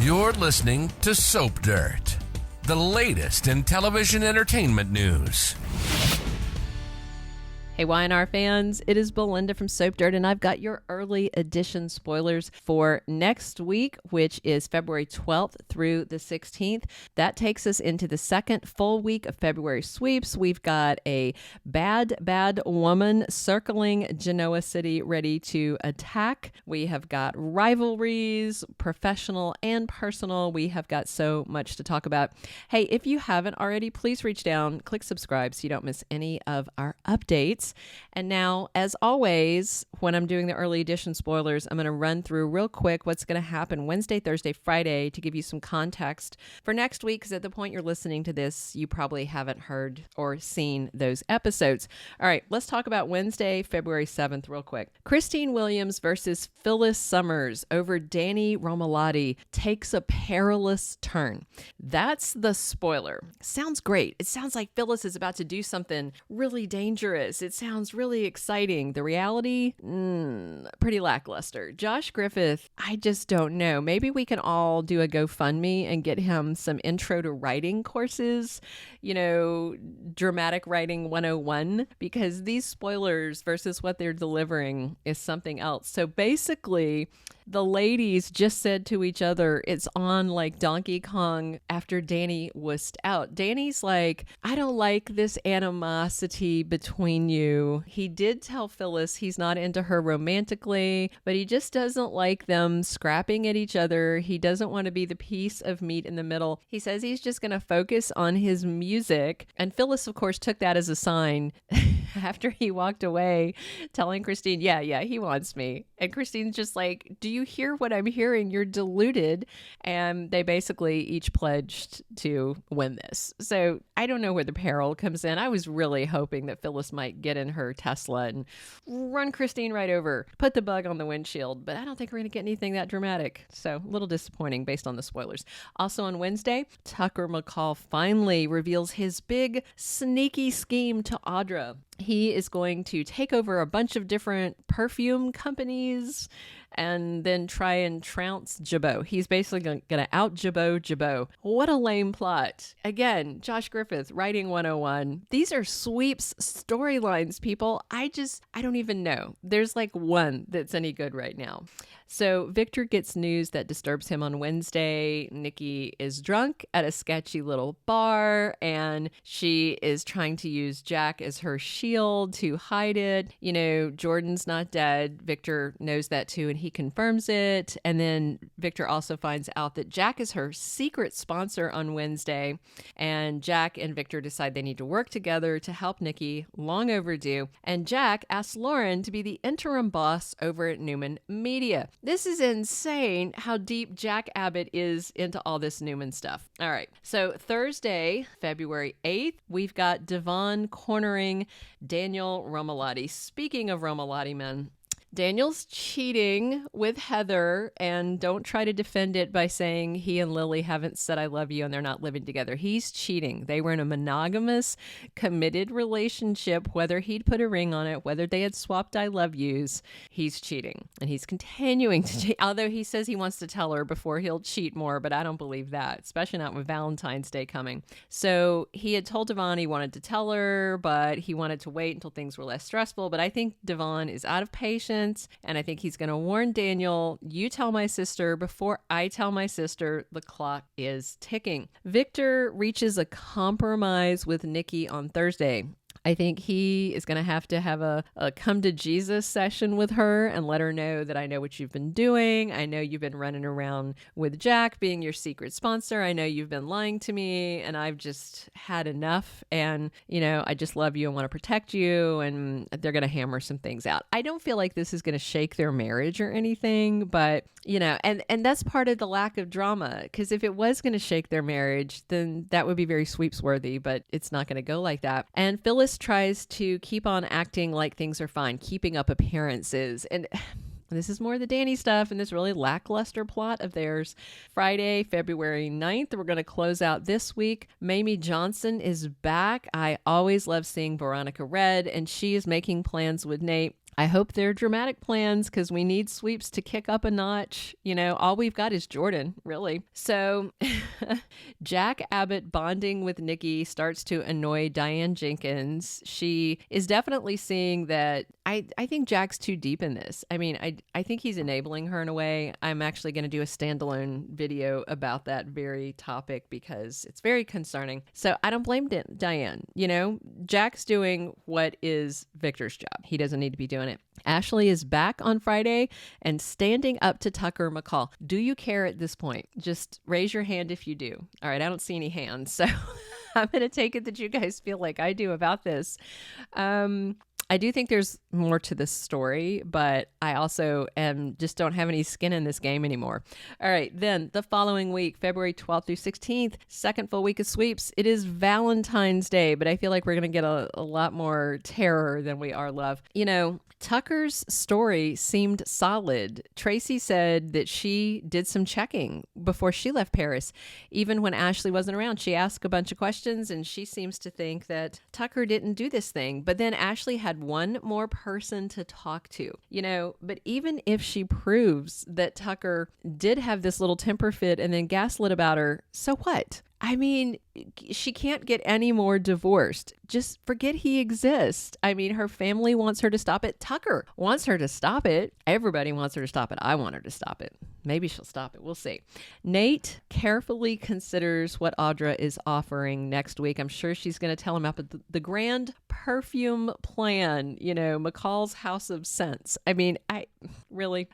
You're listening to Soap Dirt, the latest in television entertainment news. Hey Y&R fans, it is Belinda from Soap Dirt, and I've got your early edition spoilers for next week, which is February 12th through the 16th. That takes us into the second full week of February sweeps. We've got a bad woman circling Genoa City ready to attack. We have got rivalries, professional and personal. We have got so much to talk about. Hey, if you haven't already, please reach down, click subscribe so you don't miss any of our updates. And now, as always, when I'm doing the early edition spoilers, I'm going to run through real quick what's going to happen Wednesday, Thursday, Friday to give you some context for next week, because at the point you're listening to this, you probably haven't heard or seen those episodes. All right, let's talk about Wednesday, February 7th real quick. Christine Williams versus Phyllis Summers over Danny Romalotti takes a perilous turn. That's the spoiler. Sounds great. It sounds like Phyllis is about to do something really dangerous. It sounds really exciting. The reality, pretty lackluster. Josh Griffith, I just don't know. Maybe we can all do a GoFundMe and get him some intro to writing courses, dramatic writing 101, because these spoilers versus what they're delivering is something else. So basically, the ladies just said to each other, it's on like Donkey Kong after Danny wussed out. Danny's like, I don't like this animosity between you. He did tell Phyllis he's not into her romantically, but he just doesn't like them scrapping at each other. He doesn't want to be the piece of meat in the middle. He says he's just going to focus on his music. And Phyllis, of course, took that as a sign after he walked away, telling Christine, yeah, he wants me. And Christine's just like, do you hear what I'm hearing? You're deluded. And they basically each pledged to win this. So I don't know where the peril comes in. I was really hoping that Phyllis might get in her Tesla and run Christine right over, put the bug on the windshield, but I don't think we're going to get anything that dramatic. So a little disappointing based on the spoilers. Also on Wednesday, Tucker McCall finally reveals his big sneaky scheme to Audra. He is going to take over a bunch of different perfume companies and then try and trounce Jabot. He's basically going to out Jabot. What a lame plot. Again, Josh Griffith, writing 101. These are sweeps storylines, people. I don't even know. There's like one that's any good right now. So Victor gets news that disturbs him on Wednesday. Nikki is drunk at a sketchy little bar, and she is trying to use Jack as her shield to hide it. Jordan's not dead. Victor knows that too, and he confirms it. And then Victor also finds out that Jack is her secret sponsor on Wednesday, and Jack and Victor decide they need to work together to help Nikki, long overdue. And Jack asks Lauren to be the interim boss over at Newman Media. This is insane how deep Jack Abbott is into all this Newman stuff. All right. So Thursday, February 8th, we've got Devon cornering Daniel Romalotti. Speaking of Romalotti men, Daniel's cheating with Heather, and don't try to defend it by saying he and Lily haven't said I love you and they're not living together. He's cheating. They were in a monogamous, committed relationship, whether he'd put a ring on it, whether they had swapped I love yous. He's cheating, and he's continuing to cheat, although he says he wants to tell her before he'll cheat more, but I don't believe that, especially not with Valentine's Day coming. So he had told Devon he wanted to tell her, but he wanted to wait until things were less stressful. But I think Devon is out of patience. And I think he's going to warn Daniel, you tell my sister before I tell my sister. The clock is ticking. Victor reaches a compromise with Nikki on Thursday. I think he is going to have a come to Jesus session with her and let her know that I know what you've been doing. I know you've been running around with Jack being your secret sponsor. I know you've been lying to me, and I've just had enough. And, I just love you and want to protect you. And they're going to hammer some things out. I don't feel like this is going to shake their marriage or anything, but, and that's part of the lack of drama. Because if it was going to shake their marriage, then that would be very sweeps worthy, but it's not going to go like that. And Phyllis tries to keep on acting like things are fine, keeping up appearances. And this is more the Danny stuff and this really lackluster plot of theirs. Friday, February 9th, we're going to close out this week. Mamie Johnson is back. I always love seeing Veronica Redd, and she is making plans with Nate. I hope they're dramatic plans because we need sweeps to kick up a notch. You know, all we've got is Jordan, really. So Jack Abbott bonding with Nikki starts to annoy Diane Jenkins. She is definitely seeing that I think Jack's too deep in this. I mean, I think he's enabling her in a way. I'm actually going to do a standalone video about that very topic because it's very concerning. So I don't blame Diane. You know, Jack's doing what is Victor's job. He doesn't need to be doing it. Ashley is back on Friday and standing up to Tucker McCall. Do you care at this point? Just raise your hand if you do. All right, I don't see any hands. So I'm going to take it that you guys feel like I do about this. I do think there's more to this story, but I also just don't have any skin in this game anymore. All right, then the following week, February 12th through 16th, second full week of sweeps. It is Valentine's Day, but I feel like we're going to get a lot more terror than we are love. You know, Tucker's story seemed solid. Tracy said that she did some checking before she left Paris. Even when Ashley wasn't around, she asked a bunch of questions, and she seems to think that Tucker didn't do this thing. But then Ashley had one more person to talk to, you know. But even if she proves that Tucker did have this little temper fit and then gaslit about her, so what? I mean, she can't get any more divorced. Just forget he exists. I mean, her family wants her to stop it. Tucker wants her to stop it. Everybody wants her to stop it. I want her to stop it. Maybe she'll stop it. We'll see. Nate carefully considers what Audra is offering next week. I'm sure she's going to tell him about the grand perfume plan, you know, McCall's House of Scents. I mean,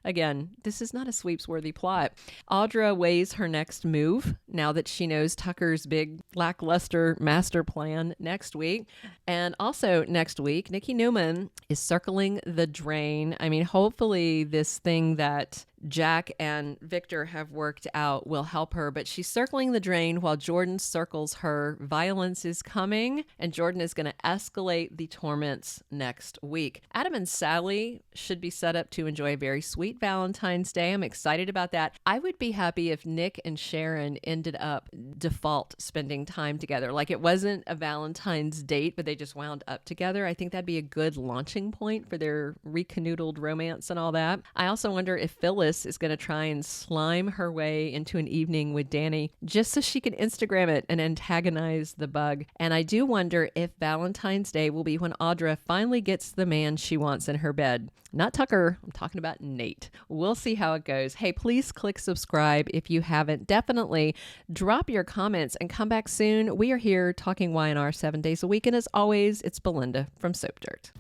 again, this is not a sweeps-worthy plot. Audra weighs her next move now that she knows Tucker's big lackluster master plan next week. And also next week, Nikki Newman is circling the drain. I mean, hopefully this thing that Jack and Victor have worked out will help her, but she's circling the drain while Jordan circles her. Violence is coming, and Jordan is going to escalate the torments next week. Adam and Sally should be set up to enjoy a very sweet Valentine's Day. I'm excited about that. I would be happy if Nick and Sharon ended up default spending time together. Like it wasn't a Valentine's date, but they just wound up together. I think that'd be a good launching point for their recanoodled romance and all that. I also wonder if Phyllis is going to try and slime her way into an evening with Danny just so she can Instagram it and antagonize the bug. And I do wonder if Valentine's Day will be when Audra finally gets the man she wants in her bed. Not Tucker. I'm talking about Nate. We'll see how it goes. Hey, please click subscribe if you haven't. Definitely drop your comments and come back soon. We are here talking Y&R 7 days a week. And as always, it's Belinda from Soap Dirt.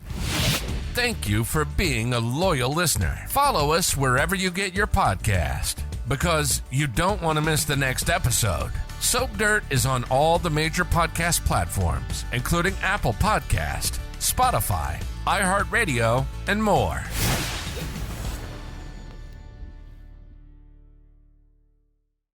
Thank you for being a loyal listener. Follow us wherever you get your podcast because you don't want to miss the next episode. Soap Dirt is on all the major podcast platforms, including Apple Podcast, Spotify, iHeartRadio, and more.